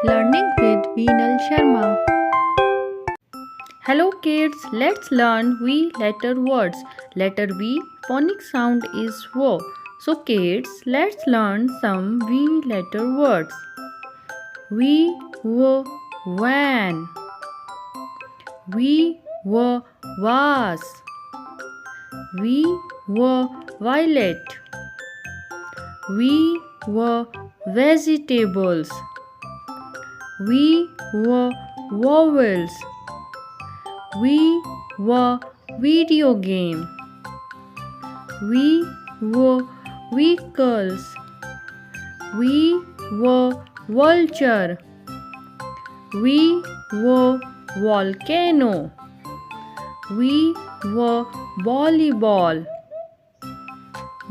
Learning with Veenal Sharma. Hello kids, let's learn V letter words. Letter V phonic sound is W. So kids, let's learn some V letter words. V W van. V W vase. V W violet. V W vegetables. We were vowels. We were video game. We were vehicles. We were vulture. We were volcano. We were volleyball.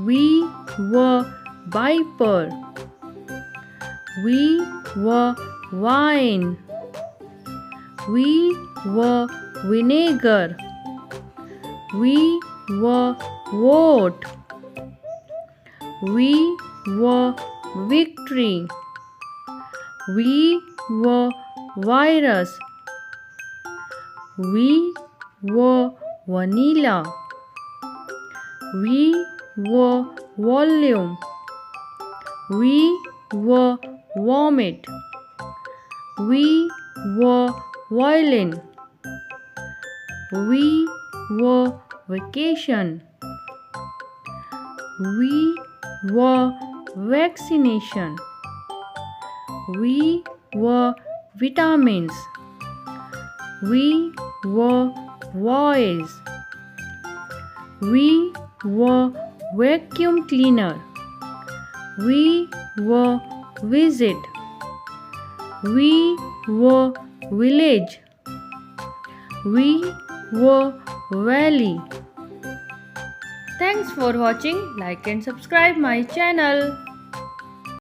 We were viper. We were wine. We were vinegar. We were vote. We were victory. We were virus. We were vanilla. We were volume. We were vomit. We were violin. We were vacation. We were vaccination. We were vitamins. We were voice. We were vacuum cleaner. We were visit. We were village. We were valley. Thanks for watching. Like and subscribe my channel.